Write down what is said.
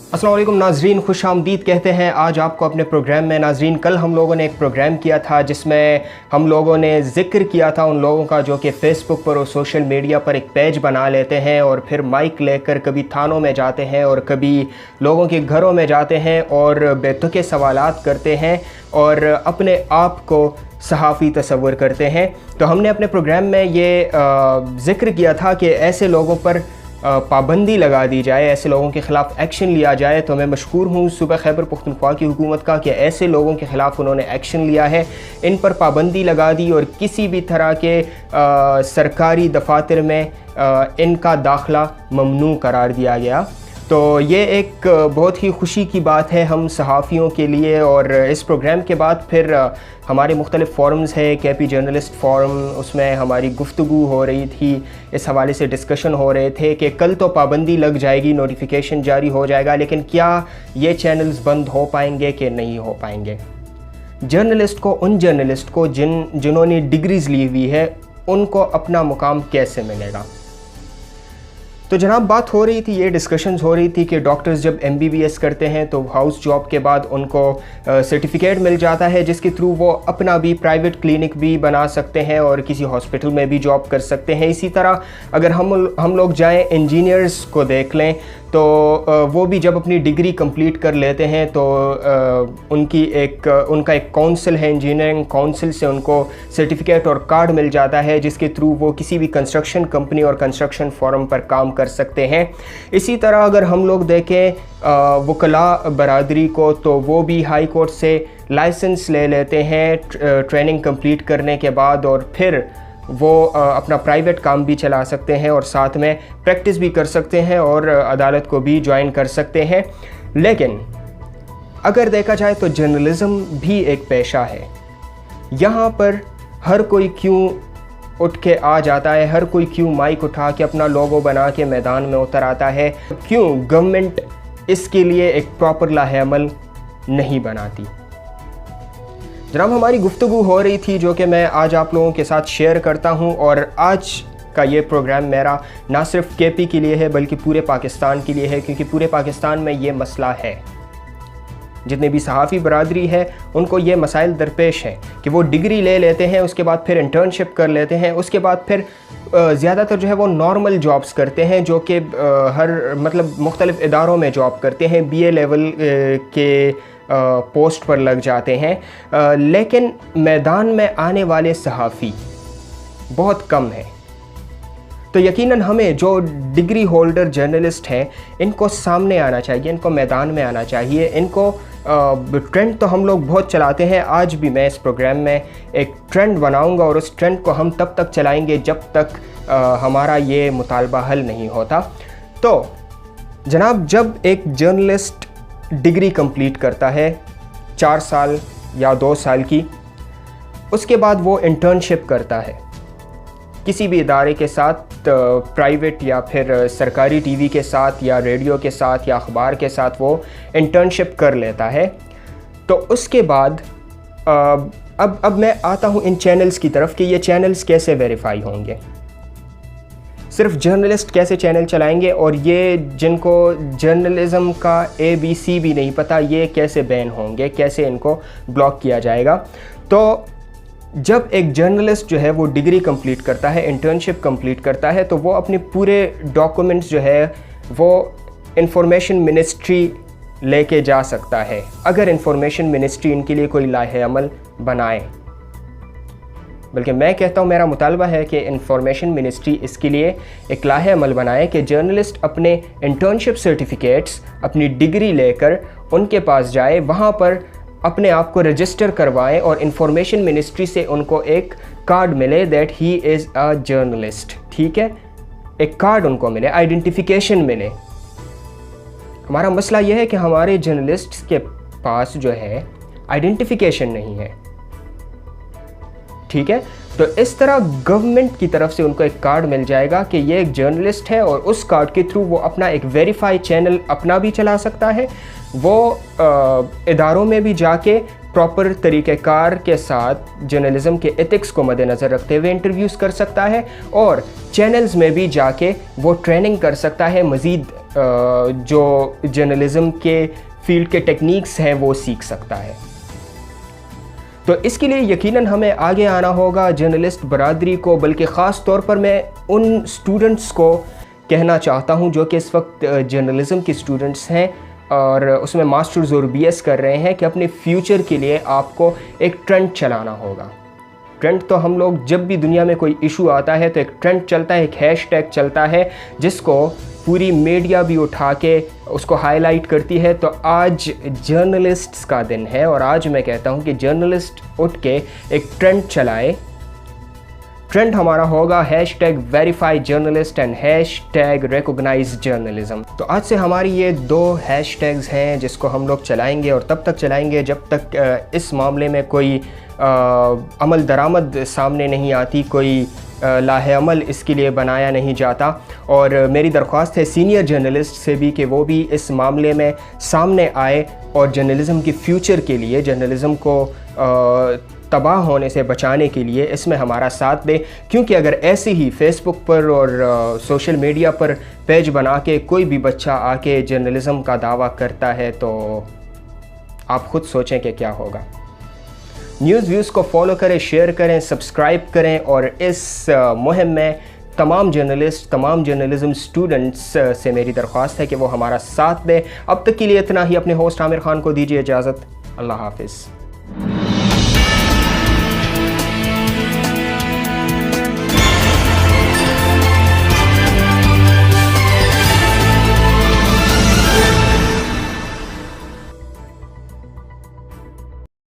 अस्सलाम वालेकुम नाजरीन, खुश आमदीद कहते हैं आज आपको अपने प्रोग्राम में। नाजरीन, कल हम लोगों ने एक प्रोग्राम किया था जिसमें हम लोगों ने ज़िक्र किया था उन लोगों का जो कि फ़ेसबुक पर और सोशल मीडिया पर एक पेज बना लेते हैं और फिर माइक लेकर कभी थानों में जाते हैं और कभी लोगों के घरों में जाते हैं और बेतुके सवालात करते हैं और अपने आप को सहाफ़ी तस्वर करते हैं। तो हमने अपने प्रोग्राम में ये ज़िक्र किया था कि ऐसे लोगों पर पाबंदी लगा दी जाए, ऐसे लोगों के ख़िलाफ़ एक्शन लिया जाए। तो मैं मशकूर हूँ सूबा खैबर पख्तूनख्वा की हुकूमत का कि ऐसे लोगों के ख़िलाफ़ उन्होंने एक्शन लिया है, इन पर पाबंदी लगा दी और किसी भी तरह के सरकारी दफातर में इनका दाखिला ममनू करार दिया गया। तो ये एक बहुत ही खुशी की बात है हम सहाफ़ियों के लिए। और इस प्रोग्राम के बाद फिर हमारे मुख्तलिफ़ फ़ोरम्स है, केपी जर्नलिस्ट फ़ोरम, उसमें हमारी गुफ्तगू हो रही थी, इस हवाले से डिस्कशन हो रहे थे कि कल तो पाबंदी लग जाएगी, नोटिफिकेशन जारी हो जाएगा, लेकिन क्या ये चैनल्स बंद हो पाएंगे कि नहीं हो पाएंगे। जर्नलिस्ट को, उन जर्नलिस्ट को जिन्होंने डिग्रीज़ ली हुई है, उनको अपना मुकाम कैसे मिलेगा। तो जनाब बात हो रही थी, ये डिस्कशंस हो रही थी कि डॉक्टर्स जब MBBS करते हैं तो हाउस जॉब के बाद उनको सर्टिफिकेट मिल जाता है जिसके थ्रू वो अपना भी प्राइवेट क्लिनिक भी बना सकते हैं और किसी हॉस्पिटल में भी जॉब कर सकते हैं। इसी तरह अगर हम लोग जाएं इंजीनियर्स को देख लें तो वो भी जब अपनी डिग्री कंप्लीट कर लेते हैं तो उनका एक काउंसिल है, इंजीनियरिंग काउंसिल से उनको सर्टिफिकेट और कार्ड मिल जाता है जिसके थ्रू वो किसी भी कंस्ट्रक्शन कंपनी और कंस्ट्रक्शन फॉर्म पर काम कर सकते हैं। इसी तरह अगर हम लोग देखें वकला बरादरी को तो वो भी हाई कोर्ट से लाइसेंस ले लेते हैं ट्रेनिंग कंप्लीट करने के बाद और फिर वो अपना प्राइवेट काम भी चला सकते हैं और साथ में प्रैक्टिस भी कर सकते हैं और अदालत को भी ज्वाइन कर सकते हैं। लेकिन अगर देखा जाए तो जर्नलिज़म भी एक पेशा है। यहाँ पर हर कोई क्यों उठ के आ जाता है, हर कोई क्यों माइक उठा के अपना लोगो बना के मैदान में उतर आता है, क्यों गवर्नमेंट इसके लिए एक प्रॉपर लाहेअमल नहीं बनाती। जनाब हमारी गुफ्तगू हो रही थी जो कि मैं आज आप लोगों के साथ शेयर करता हूं और आज का ये प्रोग्राम मेरा ना सिर्फ KP के लिए है बल्कि पूरे पाकिस्तान के लिए है, क्योंकि पूरे पाकिस्तान में ये मसला है। जितने भी सहाफ़ी बरादरी है उनको ये मसाइल दरपेश हैं कि वो डिग्री ले लेते हैं, उसके बाद फिर इंटर्नशिप कर लेते हैं, उसके बाद फिर ज़्यादातर जो है वो नॉर्मल जॉब्स करते हैं जो कि मुख्तलिफ़ इदारों में जॉब करते हैं, BA लेवल के पोस्ट पर लग जाते हैं, लेकिन मैदान में आने वाले सहाफ़ी बहुत कम हैं। तो यकीनन हमें जो डिग्री होल्डर जर्नलिस्ट हैं इनको सामने आना चाहिए, इनको मैदान में आना चाहिए। इनको ट्रेंड तो हम लोग बहुत चलाते हैं, आज भी मैं इस प्रोग्राम में एक ट्रेंड बनाऊंगा और उस ट्रेंड को हम तब तक चलाएंगे जब तक हमारा ये मुतालबा हल नहीं होता। तो जनाब जब एक जर्नलिस्ट डिग्री कंप्लीट करता है 4 साल या 2 साल की, उसके बाद वो इंटर्नशिप करता है किसी भी इदारे के साथ, प्राइवेट या फिर सरकारी TV के साथ या रेडियो के साथ या अखबार के साथ वो इंटर्नशिप कर लेता है। तो उसके बाद अब मैं आता हूँ इन चैनल्स की तरफ कि ये चैनल्स कैसे वेरीफाई होंगे, सिर्फ जर्नलिस्ट कैसे चैनल चलाएंगे और ये जिनको जर्नलिज़म का ABC भी नहीं पता ये कैसे बैन होंगे, कैसे इनको ब्लॉक किया जाएगा। तो जब एक जर्नलिस्ट जो है वो डिग्री कंप्लीट करता है, इंटर्नशिप कंप्लीट करता है, तो वो अपने पूरे डॉक्यूमेंट्स जो है वो इंफॉर्मेशन मिनिस्ट्री लेके जा सकता है, अगर इंफॉर्मेशन मिनिस्ट्री इनके लिए कोई लाहेअमल बनाए। बल्कि मैं कहता हूँ, मेरा मुतालबा है कि इंफॉर्मेशन मिनिस्ट्री इसके लिए एक लाहेअमल बनाए कि जर्नलिस्ट अपने इंटर्नशिप सर्टिफिकेट्स, अपनी डिग्री लेकर उनके पास जाए, वहाँ पर अपने आप को रजिस्टर करवाएं और इंफॉर्मेशन मिनिस्ट्री से उनको एक कार्ड मिले that he is a journalist. ठीक है, एक कार्ड उनको मिले, आइडेंटिफिकेशन मिले। हमारा मसला यह है कि हमारे जर्नलिस्ट के पास जो है आइडेंटिफिकेशन नहीं है। ठीक है, तो इस तरह गवर्नमेंट की तरफ से उनको एक कार्ड मिल जाएगा कि ये एक जर्नलिस्ट है और उस कार्ड के थ्रू वो अपना एक वेरीफाई चैनल अपना भी चला सकता है, वो इदारों में भी जाके प्रॉपर तरीक़ेकार के साथ जर्नलिज़म के एथिक्स को मद्देनज़र रखते हुए इंटरव्यूज़ कर सकता है और चैनल्स में भी जाके वो ट्रेनिंग कर सकता है, मज़ीद जो जर्नलिज़म के फील्ड के टेक्निक्स हैं वो सीख सकता है। तो इसके लिए यकीनन हमें आगे आना होगा जर्नलिस्ट बरादरी को, बल्कि ख़ास तौर पर मैं उन स्टूडेंट्स को कहना चाहता हूं जो कि इस वक्त जर्नलिज़म के स्टूडेंट्स हैं और उसमें मास्टर्स और बीएस कर रहे हैं, कि अपने फ्यूचर के लिए आपको एक ट्रेंड चलाना होगा। ट्रेंड तो हम लोग जब भी दुनिया में कोई इशू आता है तो एक ट्रेंड चलता है, एक हैशटैग चलता है जिसको पूरी मीडिया भी उठा के उसको हाईलाइट करती है। तो आज जर्नलिस्ट्स का दिन है और आज मैं कहता हूं कि जर्नलिस्ट उठ के एक ट्रेंड चलाए। ट्रेंड हमारा होगा #verify journalist and #recognise journalism. तो आज से हमारी ये 2 हैशटैग्स हैं जिसको हम लोग चलाएंगे और तब तक चलाएंगे जब तक इस मामले में कोई अमल दरामद सामने नहीं आती, कोई लाहेअमल इसके लिए बनाया नहीं जाता। और मेरी दरख्वास्त है सीनियर जर्नलिस्ट से भी कि वो भी इस मामले में सामने आए और जर्नलिज़म के फ्यूचर के लिए, जर्नलिज़म को तबाह होने से बचाने के लिए इसमें हमारा साथ दें। क्योंकि अगर ऐसे ही फेसबुक पर और सोशल मीडिया पर पेज बना के कोई भी बच्चा आके जर्नलिज़म का दावा करता है तो आप ख़ुद सोचें कि क्या होगा। न्यूज़ व्यूज़ को फॉलो करें, शेयर करें, सब्सक्राइब करें और इस मुहिम में तमाम जर्नलिस्ट, तमाम जर्नलिज़म स्टूडेंट्स से मेरी दरख्वास्त है कि वो हमारा साथ दें। अब तक के लिए इतना ही। अपने होस्ट आमिर खान को दीजिए इजाज़त। अल्लाह हाफिज़।